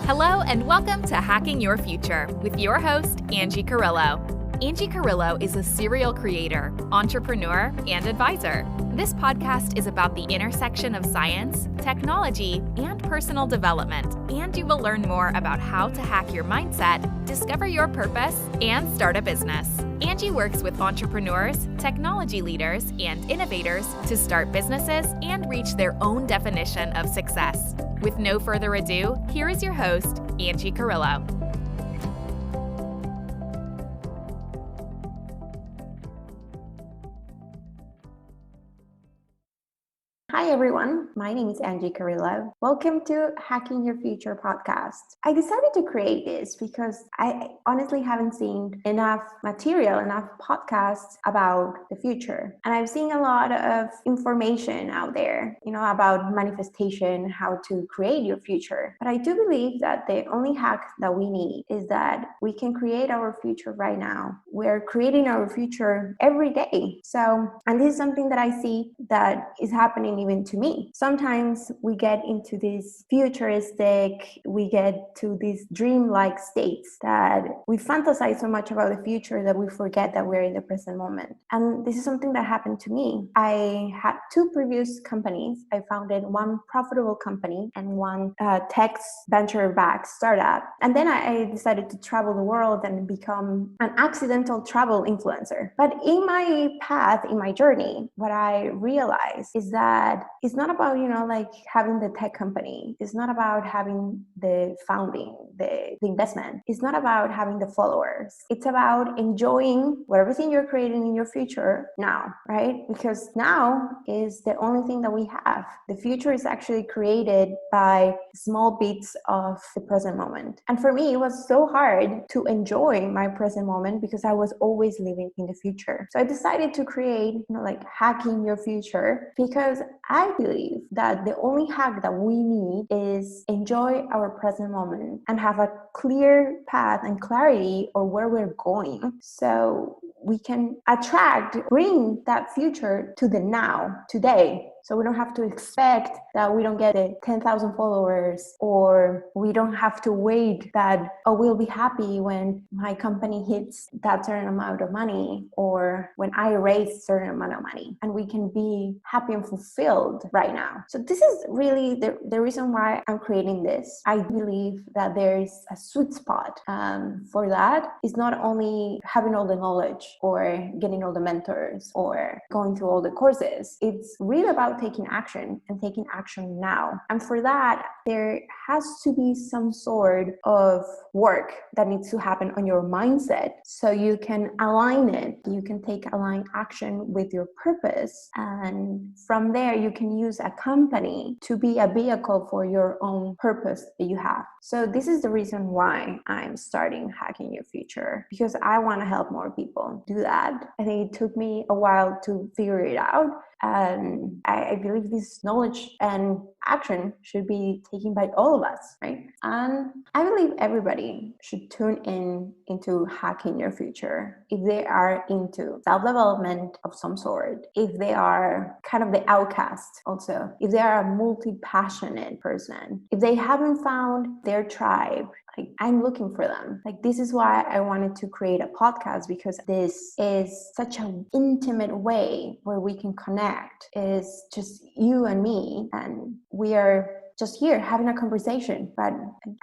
Hello and welcome to Hacking Your Future with your host, Angie Carrillo. Angie Carrillo is a serial creator, entrepreneur, and advisor. This podcast is about the intersection of science, technology, and personal development, and you will learn more about how to hack your mindset, discover your purpose, and start a business. Angie works with entrepreneurs, technology leaders, and innovators to start businesses and reach their own definition of success. With no further ado, here is your host, Angie Carrillo. Hi everyone, my name is Angie Carrillo. Welcome to Hacking Your Future podcast. I decided to create this because I honestly haven't seen enough material, enough podcasts about the future. And I've seen a lot of information out there, about manifestation, how to create your future. But I do believe that the only hack that we need is that we can create our future right now. We're creating our future every day. And this is something that I see that is happening even to me. Sometimes we get into this futuristic, we get to these dreamlike states that we fantasize so much about the future that we forget that we're in the present moment. And this is something that happened to me. I had two previous companies. I founded one profitable company and one tech venture-backed startup. And then I decided to travel the world and become an accidental travel influencer. But in my path, in my journey, what I realized is that it's not about, having the tech company. It's not about having the founding, the investment. It's not about having the followers. It's about enjoying everything you're creating in your future now, right? Because now is the only thing that we have. The future is actually created by small bits of the present moment. And for me, it was so hard to enjoy my present moment because I was always living in the future. So I decided to create, hacking your future, because I believe that the only hack that we need is enjoy our present moment and have a clear path and clarity of where we're going, so we can bring that future to the now, today. So we don't have to expect that we don't get the 10,000 followers, or we don't have to wait that, we'll be happy when my company hits that certain amount of money, or when I raise a certain amount of money. And we can be happy and fulfilled right now. So this is really the reason why I'm creating this. I believe that there's a sweet spot for that. It's not only having all the knowledge or getting all the mentors or going through all the courses. It's really about taking action, and taking action now. And for that, there has to be some sort of work that needs to happen on your mindset, so you can align it. You can take aligned action with your purpose. And from there, you can use a company to be a vehicle for your own purpose that you have. So this is the reason why I'm starting Hacking Your Future, because I want to help more people do that. I think it took me a while to figure it out. And I believe this knowledge and action should be taken by all of us, right? And I believe everybody should tune into Hacking Your Future if they are into self-development of some sort, if they are kind of the outcast also, if they are a multi-passionate person, if they haven't found their tribe. I'm looking for them. This is why I wanted to create a podcast, because this is such an intimate way where we can connect. It's just you and me, and we are just here having a conversation, but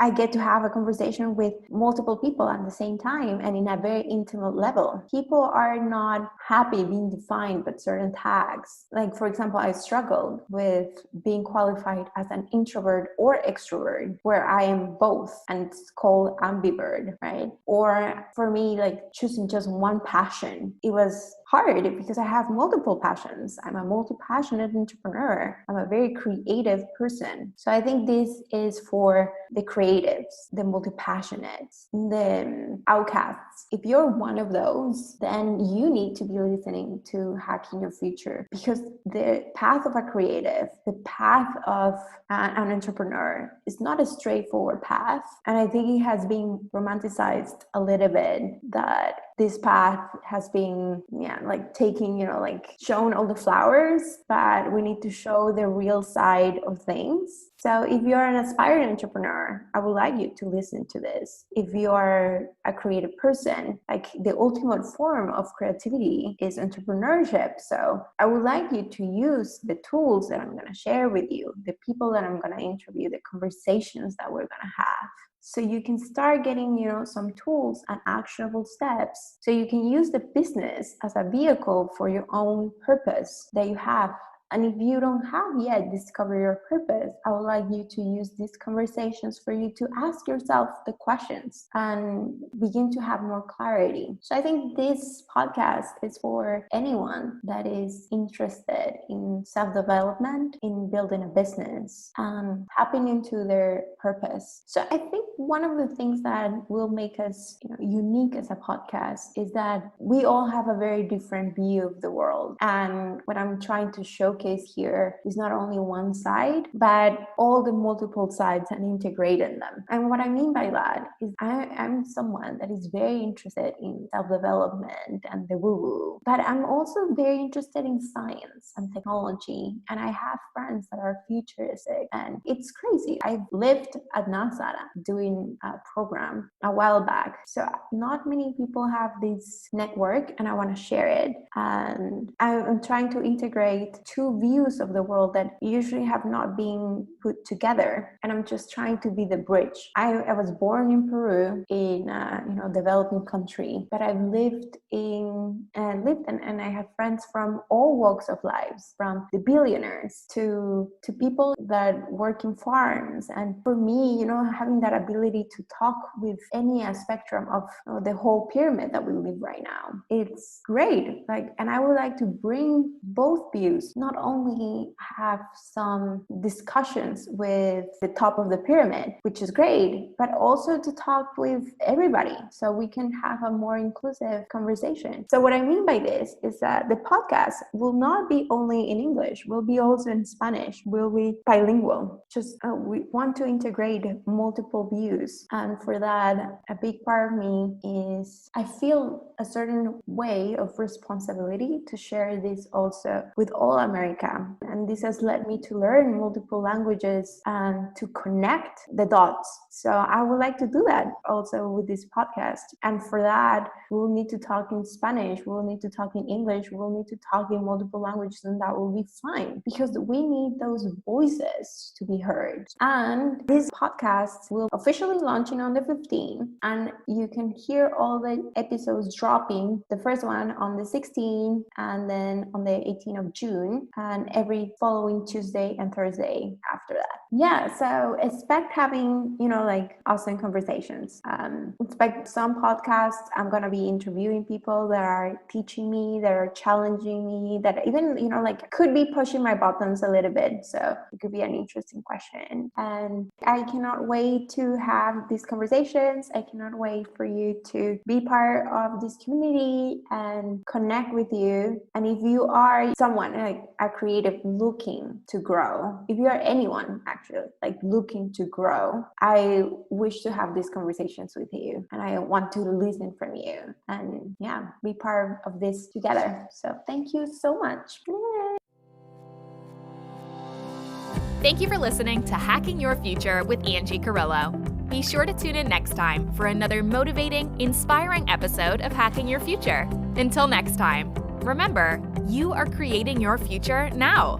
I get to have a conversation with multiple people at the same time and in a very intimate level. People are not happy being defined by certain tags. For example, I struggled with being qualified as an introvert or extrovert, where I am both, and it's called ambivert, right? Or for me, choosing just one passion, it was hard because I have multiple passions. I'm a multi-passionate entrepreneur. I'm a very creative person. So I think this is for the creatives, the multi-passionates, the outcasts. If you're one of those, then you need to be listening to Hacking Your Future, because the path of a creative, the path of an entrepreneur is not a straightforward path. And I think it has been romanticized a little bit, that this path has been like taking, like showing all the flowers, but we need to show the real side of things. So if you're an aspiring entrepreneur, I would like you to listen to this. If you are a creative person, like the ultimate form of creativity is entrepreneurship. So I would like you to use the tools that I'm going to share with you, the people that I'm going to interview, the conversations that we're going to have. So you can start getting, some tools and actionable steps. So you can use the business as a vehicle for your own purpose that you have. And if you don't have yet discovered your purpose, I would like you to use these conversations for you to ask yourself the questions and begin to have more clarity. So I think this podcast is for anyone that is interested in self-development, in building a business, and tapping into their purpose. So I think one of the things that will make us unique as a podcast is that we all have a very different view of the world. And what I'm trying to showcase here is not only one side, but all the multiple sides and integrating them. And what I mean by that is I'm someone that is very interested in self-development and the woo-woo, but I'm also very interested in science and technology. And I have friends that are futuristic, and it's crazy. I've lived at NASA doing a program a while back. So not many people have this network, and I want to share it. And I'm trying to integrate two views of the world that usually have not been put together, and I'm just trying to be the bridge. I was born in Peru, in a developing country, but I've lived and I have friends from all walks of lives, from the billionaires to people that work in farms. And for me, having that ability to talk with any spectrum of the whole pyramid that we live right now, it's great. And I would like to bring both views, not only have some discussions with the top of the pyramid, which is great, but also to talk with everybody so we can have a more inclusive conversation. So what I mean by this is that the podcast will not be only in English, will be also in Spanish, will be bilingual. We want to integrate multiple views. And for that, a big part of me is I feel a certain way of responsibility to share this also with all America. And this has led me to learn multiple languages and to connect the dots. So I would like to do that also with this podcast. And for that, we'll need to talk in Spanish, we'll need to talk in English, we'll need to talk in multiple languages, and that will be fine because we need those voices to be heard. And this podcast will officially launching on the 15th, and you can hear all the episodes dropping, the first one on the 16th and then on the 18th of June, and every following Tuesday and Thursday after that. Yeah, so expect having, awesome conversations. Expect some podcasts, I'm going to be interviewing people that are teaching me, that are challenging me, that even, could be pushing my buttons a little bit. So it could be an interesting question. And I cannot wait to have these conversations. I cannot wait for you to be part of this community and connect with you. And if you are someone a creative looking to grow, if you are anyone actually looking to grow, I wish to have these conversations with you, and I want to listen from you and be part of this together. So thank you so much. Thank you for listening to Hacking Your Future with Angie Carrillo. Be sure to tune in next time for another motivating, inspiring episode of Hacking Your Future. Until next time, remember, you are creating your future now.